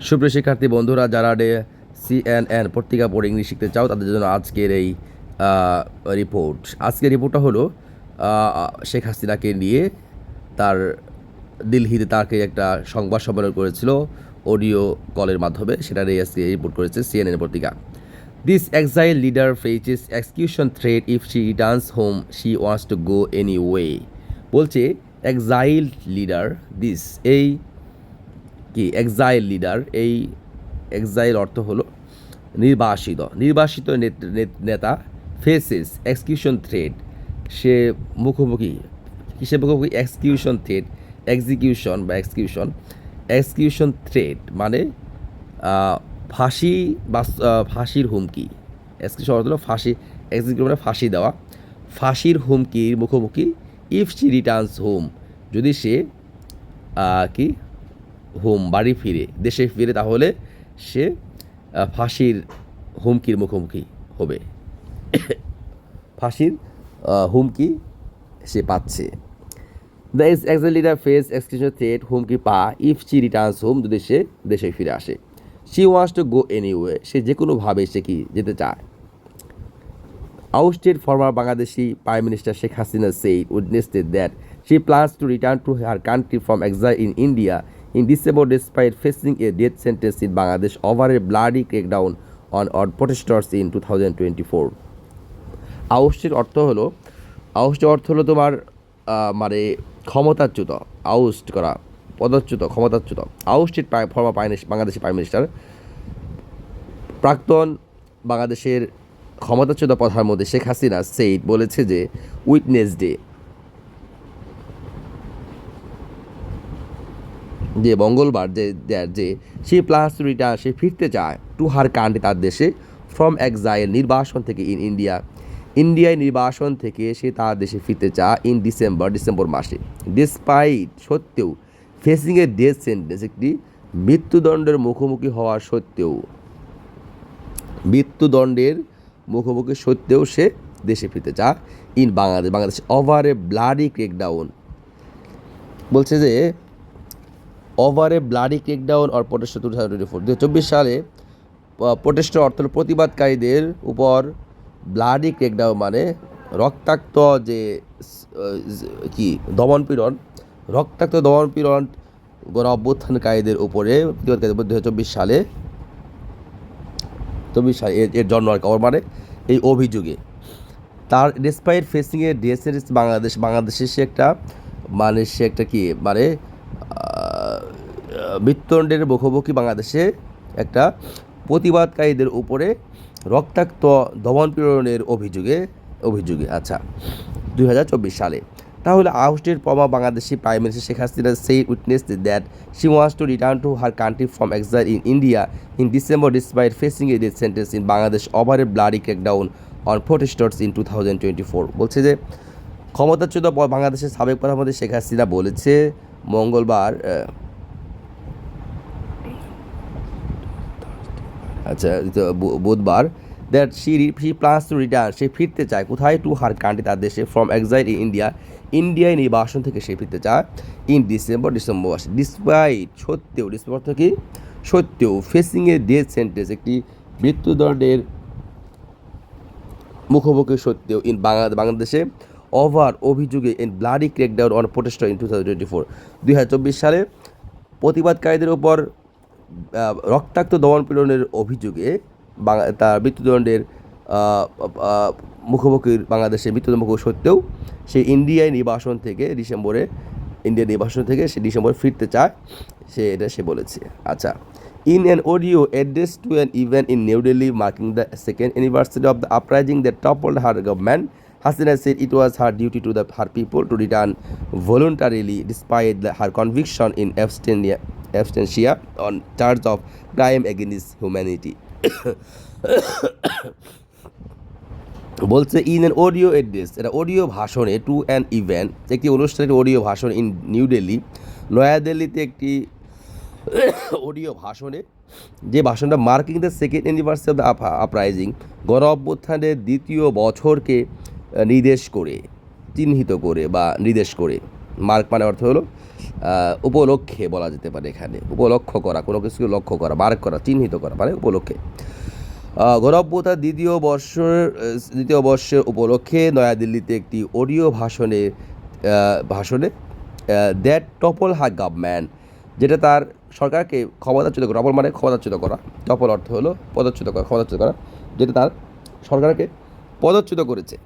সুপ্রিয় শিক্ষার্থী বন্ধুরা, যারা CNN পত্রিকা পড়ে ইংলিশ শিখতে চাও তাদের জন্য আজকের এই রিপোর্ট। আজকের রিপোর্টটা হলো শেখ হাসিনাকে নিয়ে। তার দিল্লিতে তাকে একটা সংবাদ সম্মেলন করেছিল অডিও কলের মাধ্যমে, সেটা নিয়ে আজকে রিপোর্ট করেছে CNN পত্রিকা। This exile leader faces execution threat if she Returns home, she wants to go anyway. বলছে এক্সাইল লিডার, দিস এই কি এক্সাইল লিডার, এই এক্সাইল অর্থ হলো নির্বাসিত নেতা। ফেসেস এক্সিকিউশন থ্রেট, সে মুখোমুখি, কিসের মুখোমুখি? এক্সিকিউশন থ্রেট, এক্সিকিউশন বা এক্সিকিউশন থ্রেট মানে ফাঁসি বা ফাঁসির হুমকি। এক্সকিউশন অর্থ হলো ফাঁসি, এক্সিকিউট মানে ফাঁসি দেওয়া, ফাঁসির হুমকির মুখোমুখি। ইফ শি রিটার্নস হোম, যদি সে কি হোম বাড়ি ফিরে, দেশে ফিরে, তাহলে সে ফাঁসির হুমকির মুখোমুখি হবে। ফাঁসির হুমকি সে পাচ্ছে। The exile leader face এক্সকিউশন threat, হুমকি পা ইফ শি রিটার্নস হোম, যদি সে দেশে ফিরে আসে। She wants to go anyway, সে যে কোনোভাবে সে কি যেতে চায়। Ousted former Bangladeshi Prime Minister Sheikh Hasina said Wednesday that she plans to return to her country from exile in India in December despite facing a death sentence in Bangladesh over a bloody crackdown on protesters in 2024. Ousted অর্থ হলো তোমার মানে ক্ষমতাচ্যুত, আউস্ট করা, পদচ্যুত, ক্ষমতাচ্যুত। Ousted former Bangladeshi prime minister, প্রাক্তন বাংলাদেশের ক্ষমতাচ্যুত প্রধানমন্ত্রী শেখ হাসিনা সেইড বলেছে যে উইটনেসডে, যে মঙ্গলবার, যে সে প্লাস টু রিটার্ন, সে ফিরতে চায় টু হার কান্ট্রি, তার দেশে, ফ্রম এক্সাইল, নির্বাসন থেকে, ইন ইন্ডিয়ায় নির্বাসন থেকে সে তার দেশে ফিরতে চায় ইন ডিসেম্বর মাসে। ডিসপাইট, সত্ত্বেও, ফেসিং এ ডেথ সেন্টেন্স, একটি মৃত্যুদণ্ডের মুখোমুখি হওয়া সত্ত্বেও, সে দেশে ফিরতে চায় in Bangladesh over a bloody crackdown. বলছে যে over a bloody crackdown or protest 2024, 2024 সালে প্রোটেস্ট অর্থ প্রতিবাদকারীদের উপর, ব্লাডি ক্রেকডাউন মানে রক্তাক্ত যে কি দমনপীড়ন, গণ অভ্যুত্থানকারীদের উপরে, প্রতিবাদকারীদের 2024 সালে এর জন্ম আর কবর মানে এই অভিযোগে। তার despite facing a death sentence বাংলাদেশে সে একটা কি মানে মৃত্যুদণ্ডের মুখোমুখি বাংলাদেশে একটা প্রতিবাদকারীদের উপরে রক্তাক্ত দমনপীড়নের অভিযোগে। আচ্ছা, 2024 সালে। তাহলে ousted former Bangladeshi prime minister Sheikh Hasina সেই witness that she wants to return to her country from exile in India in December despite facing a death sentence in Bangladesh over a bloody crackdown on protesters in 2024। বলছে যে ক্ষমতাচ্যুত বাংলাদেশের সাবেক প্রধানমন্ত্রী শেখ হাসিনা বলেছে মঙ্গলবার, বুধবার, that she plans to return, সে ফিরতে চায় কোথায়? টু হার কান্ট্রি, তার দেশে, ফ্রম এক্সাইল ইন ইন্ডিয়ায় নির্বাসন থেকে সে ফিরতে চায় ইন ডিসেম্বর মাসে। ডিসপাইট, সত্ত্বেও, ফেসিং এ ডেথ সেন্টেন্স, একটি মৃত্যুদণ্ডের মুখোমুখি সত্ত্বেও, ইন বাংলাদেশে ওভার অভিযোগে, in bloody crackdown on protester in 2024, 2024 সালে প্রতিবাদকারীদের উপর রক্তাক্ত দমনপীড়নের অভিযোগে তার মৃত্যুদণ্ডের বাংলাদেশে মৃত্যুদণ্ড মুখোমুখি সত্ত্বেও সে ইন্ডিয়ায় নির্বাসন থেকে সে ডিসেম্বরে ফিরতে চায়, সে বলেছে। আচ্ছা, in an audio address to an event in New Delhi marking the second anniversary of the uprising that toppled her government, Hasina said it was her duty to her people to return voluntarily despite her conviction in absentia on charge of crime against humanity. বলছে in an audio address, এটা audio ভাষণে, two an event, একটি অনুষ্ঠানের audio ভাষণ, in New Delhi, নয়াদিল্লিতে একটি audio ভাষণে, যে ভাষণটা marking the second anniversary of the uprising, গণ অভ্যুত্থানের দ্বিতীয় বছরকে চিহ্নিত করে বা নির্দেশ করে। মার্ক মানে অর্থ হলো উপলক্ষে বলা যেতে পারে, এখানে উপলক্ষ করা, কোনো কিছুকে লক্ষ্য করা, মার্ক করা, চিহ্নিত করা মানে উপলক্ষে। গণঅভ্যুত্থান দ্বিতীয় বর্ষের উপলক্ষে নয়াদিল্লিতে একটি অডিও ভাষণে দ্যাট টপল হার গভর্নমেন্ট, যেটা তার সরকারকে ক্ষমতাচ্যুত করা, টপল মানে ক্ষমতাচ্যুত করা, টপল অর্থ হলো পদচ্যুত করা, ক্ষমতাচ্যুত করা, যেটা তার সরকারকে পদচ্যুত করেছে।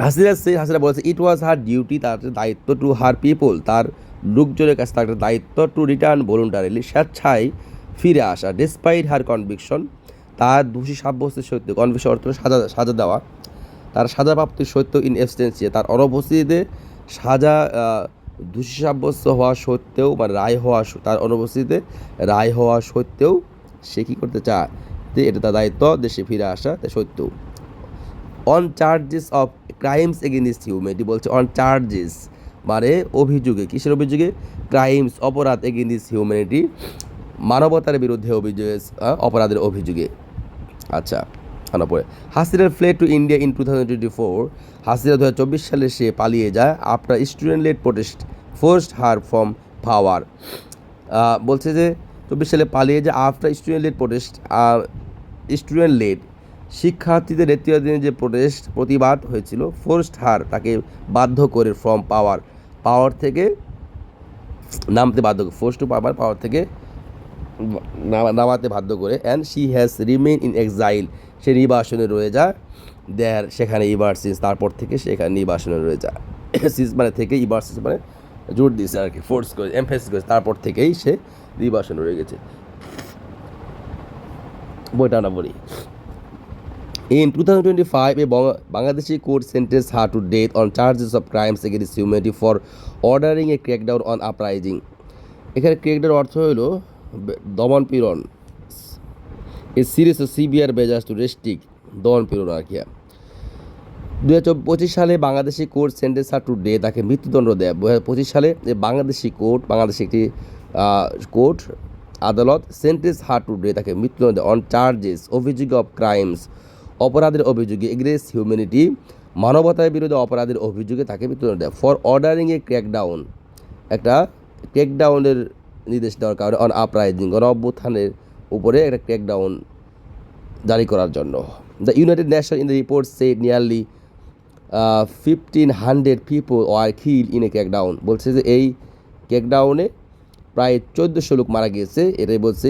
হাসিনা বলেছে ইট ওয়াজ হার ডিউটি, তার দায়িত্ব, টু হার পিপল, তার লোকজনের কাছে তার দায়িত্ব, টু রিটার্ন ভলুন্টারিলি, স্বেচ্ছায় ফিরে আসা, ডিসপাইট হার কনভিকশন, তার দোষী সাব্যস্তের সত্য, কনভিকশন অর্থ সাজা দেওয়া, তার সাজা প্রাপ্তির সত্য, ইন এবস্টেন্সিয়া, তার অনুপস্থিতিতে সাজা দোষী সাব্যস্ত হওয়া সত্ত্বেও, মানে তার অনুপস্থিতিতে রায় হওয়া সত্ত্বেও সে কী করতে চায়, যে এটা তার দায়িত্ব দেশে ফিরে আসা, তাই সত্ত্বেও। On charges of crimes against humanity, বলছে অন চার্জেস মানে অভিযোগে, কিসের অভিযোগে, ক্রাইমস অপরাধ, এগেনিস্ট হিউম্যানিটি মানবতার বিরুদ্ধে অপরাধের অভিযোগে। আচ্ছা, পরে হাসিনার fled to India in 2024, Hasina 2024 সালে সে পালিয়ে যায়, after student led protest forced her from power, বলছে যে 24 সালে পালিয়ে যায় আফটার স্টুডেন্ট লেড শিক্ষার্থীদের নেতৃত্বাধীন যে প্রতিবাদ হয়েছিল, ফোর্সড হার তাকে বাধ্য করে, ফ্রম পাওয়ার থেকে নামতে বাধ্য করে, ফোর্স টু পাওয়ার থেকে নামাতে বাধ্য করে, and she has remain in exile, সে নির্বাসনে রয়ে যায়, সেখানে ইভার সিন্স, তারপর থেকে সেখানে নির্বাসনে রয়ে যায়, সিন্স মানে থেকে, ইভার সিন্স মানে জোর দিয়েছে আর কি, ফোর্স করে, এমফেসিস করেছে, তারপর থেকেই সে নির্বাসনে রয়ে গেছে। বইটা না বলি। In 2025, a Bangladeshi court sentenced her to death on charges of crimes against humanity for ordering a crackdown on uprising. এখানে ক্রেকডাউন অর্থ হলো দমনপীড়ন, a series of severe measures to restrict, দমনপীড়ন আর কি। 2025 সালে Bangladeshi court sentence her to death, তাকে মৃত্যুদণ্ড দেয়। 2025 সালে বাংলাদেশি একটি কোর্ট আদালত সেন্টেন্স হার টু ডে, তাকে মৃত্যুদণ্ড দেয়, অন চার্জেস অভিযোগ অফ ক্রাইমস অপরাধের অভিযোগে, এগ্রেস্ট হিউম্যানিটি মানবতার বিরুদ্ধে অপরাধের অভিযোগে তাকে মৃত্যুদণ্ড দেয়, ফর অর্ডারিং এ ক্র্যাকডাউন, একটা ক্র্যাকডাউনের নির্দেশ দেওয়ার কারণে, অন আপরাইজিং গণঅভ্যুত্থানের উপরে একটা ক্র্যাকডাউন জারি করার জন্য। The United nation in the report say nearly 1500 people were killed in a crackdown, বলছে যে এই ক্র্যাকডাউনে প্রায় 1400 লোক মারা গিয়েছে, এটাই বলছে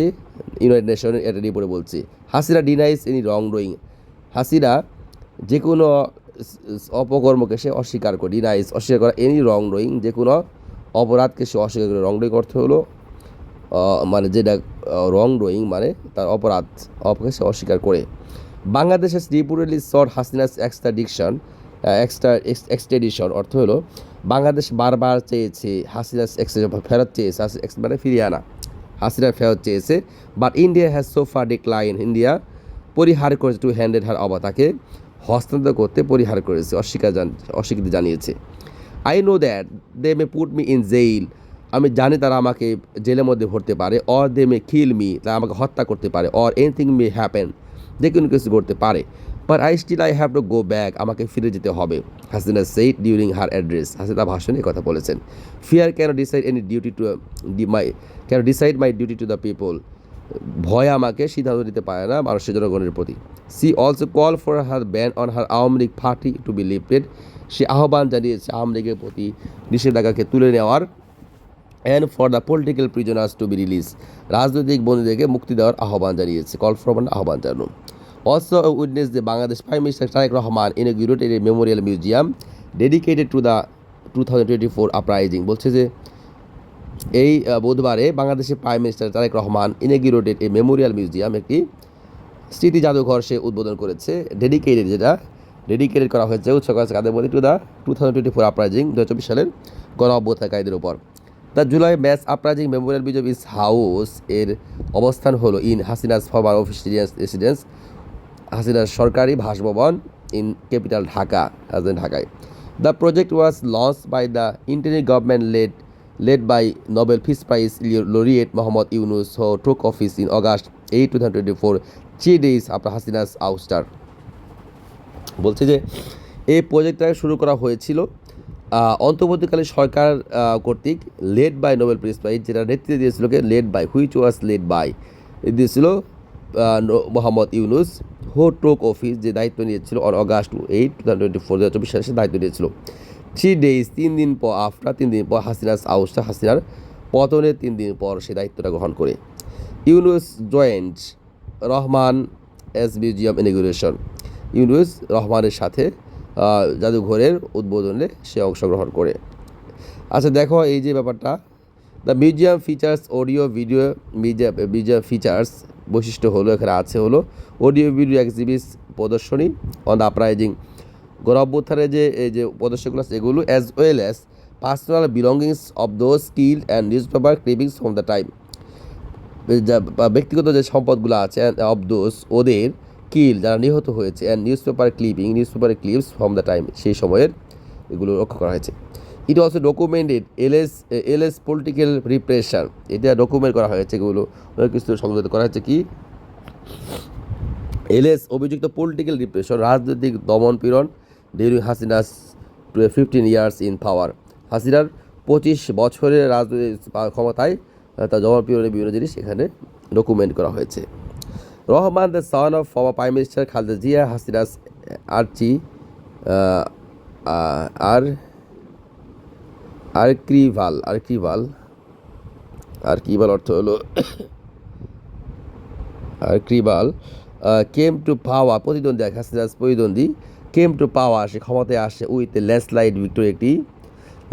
ইউনাইটেড নেশনের একটা রিপোর্টে বলছে। Hasina denies any wrongdoing, Hasina যে কোনো অপকর্মকে সে অস্বীকার করে, অস্বীকার করা, এনি রং ডুইং যে কোনো অপরাধকে সে অস্বীকার করে। রং ডুইং অর্থ হলো মানে যেটা রং ডুইং মানে তার অপরাধকে সে অস্বীকার করে। Bangladesh has reportedly thought Hasina's extradition অর্থ হলো বাংলাদেশ বারবার চেয়েছে হাসিনাস ফেরত চেয়েছে, মানে ফিরিয়ে আনা, হাসিনার ফেরত চেয়েছে, but India has so far decline, India পরিহার করেছে, টু হ্যান্ডেড হার অবা, তাকে হস্তান্তর করতে পরিহার করেছে, অস্বীকৃতি জানিয়েছে। I know that they may put me in jail, আমি জানি তারা আমাকে জেলের মধ্যে ভরতে পারে, or they May kill me, তারা আমাকে হত্যা করতে পারে, অর এনিথিং মে হ্যাপেন, যে কোনো কিছু করতে পারে, but I have to go back, আমাকে ফিরে যেতে হবে। Hasina said during her address, Hasina ভাষণে কথা বলেছেন। Fear can decide my duty to the people, ভয় আমাকে সিদ্ধান্ত নিতে পারে না মানুষের জনগণের প্রতি। She also call for her ban on her Awami League party to be lifted, সে আহ্বান জানিয়েছে আওয়ামী লীগের প্রতি নিষেধাজ্ঞাকে তুলে নেওয়ার, and for the political prisoners to B release, রাজনৈতিক বন্দীদেরকে মুক্তি দেওয়ার আহ্বান জানিয়েছে, কল ফর মানে আহ্বান জানানো। Also witness the Bangladesh prime minister Tareq Rahman inaugurated a memorial museum dedicated to the 2024 uprising, বলছে যে এই বুধবারে বাংলাদেশের prime minister Tareq Rahman inaugurated a memorial museum, একটি স্মৃতি জাদুঘর সে উদ্বোধন করেছে, ডেডিকেটেড করা হয়েছে উৎসর্গ করা হয়েছে কাদের মধ্যে, টু দ্য 2024 আপরাইজিং, 2024 সালের গণ অভ্যুত্থানকারীদের উপর। The July mass uprising memorial museum is house, এর অবস্থান হলো in Hasina's former office residence, হাসিনার সরকারি বাসভবন, ইন ক্যাপিটাল ঢাকা, রাজধানী ঢাকায়। The project was launch by the interim government led by Nobel Peace Prize laureate Mohammad Yunus, who took office in August 8, 2024, 3 days after Hasina's ouster, বলছে যে এই প্রজেক্টটা শুরু করা হয়েছিল অন্তর্বর্তীকালীন সরকার কর্তৃক led by Nobel peace prize, যেটা নেতৃত্ব দিয়েছিল led by, which was led by, দিয়েছিল মোহাম্মদ ইউনুস, হু টোক অফিস, যে দায়িত্ব নিয়েছিল অন অগাস্ট 8, 2024, 2024 সালে সে দায়িত্ব নিয়েছিল। 3 days, 3 দিন পর, আফটার 3 দিন পর হাসিনাস আউস্টা, হাসিনার পতনের 3 দিন পর সে দায়িত্বটা গ্রহণ করে। Yunus joint Rahman S museum ইনগুরেশন, Yunus রহমানের সাথে জাদুঘরের উদ্বোধনে সে অংশগ্রহণ করে। আচ্ছা দেখো এই যে ব্যাপারটা, the museum features audio video, museum features বৈশিষ্ট্য হলো এখানে আছে হলো অডিও ভিডিও এক্সিবিস প্রদর্শনী অন দ্য আপরাইজিং, গণঅভ্যুত্থানের যে এই যে প্রদর্শনীগুলো আছে এগুলো, as well as personal belongings of those skill and news paper clippings from the time, ব্যক্তিগত যে সম্পদগুলো আছে অফ দোজ ওদের কিল যারা নিহত হয়েছে, and news paper clipping, news পেপারের ক্লিপস ফ্রম দ্য টাইম সেই সময়ের এগুলো রক্ষা করা হয়েছে। It also documented LS political repression, এটা ডকুমেন্ট করা হয়েছে, এগুলো অনেক কিছু সংযুক্ত করা হয়েছে কি এলএস অভিযুক্ত পলিটিক্যাল রিপ্রেশন, রাজনৈতিক দমন পীড়ন during Hasina's 15 years in power, হাসিনার 25 বছরের রাজনৈতিক ক্ষমতায় তার দমন পীড়নের বিভিন্ন জিনিস এখানে ডকুমেন্ট করা হয়েছে। Rahman the son of former prime minister Khaleda Zia, Hasina's আর্চি আর্কিভাল অর্থ হলো আর্কিভাল, কেম টু পাওয়ার, প্রতিদ্বন্দ্বী, হাসিনাস প্রতিদ্বন্দ্বী, কেম টু পাওয়ার, সে ক্ষমতায় আসে উইথ ল্যান্ডস্লাইড ভিক্টোরি, একটি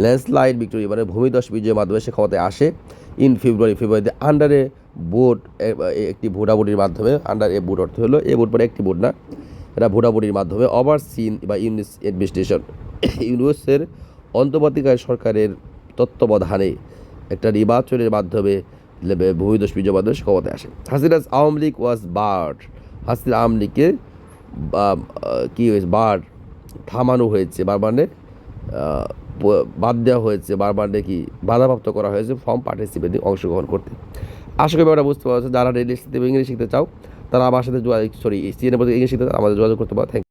ল্যান্ডস্লাইড ভিক্টোরি মানে ভূমিধস বিজয়ের মাধ্যমে সে ক্ষমতায় আসে। ইন ফেব্রুয়ারিতে আন্ডারে ভোট, একটি ভোটাভুটির মাধ্যমে, আন্ডার এ ভোট অর্থ হলো এ ভোট মানে একটি ভোট না, এটা ভোটাভুটির মাধ্যমে, ওভার সিন বা ইউনিস অ্যাডমিনিস্ট্রেশন, ইউনুসের অন্তর্বর্তীকালীন সরকারের তত্ত্বাবধানে একটা নির্বাচনের মাধ্যমে ভূমিধস বিজয়ের মাধ্যমে সে ক্ষমতায় আসে। হাসিনাস আওয়ামী লীগ ওয়াজ বার্ড, হাসিনা আওয়ামী লীগকে কী হয়েছে, বার্ড থামানো হয়েছে, মানে বাদ দেওয়া হয়েছে, মানে কি বাধাপ্রাপ্ত করা হয়েছে ফর্ম পার্টিসিপেটিং, অংশগ্রহণ করতে। আশা করি আমরা বুঝতে পারছি, যারা ইংলিশ শিখতে চাও তারা আমার সাথে সিএনএর মধ্যে ইংলিশ শিখতে আমাদের যোগাযোগ করতে পারো। থ্যাংক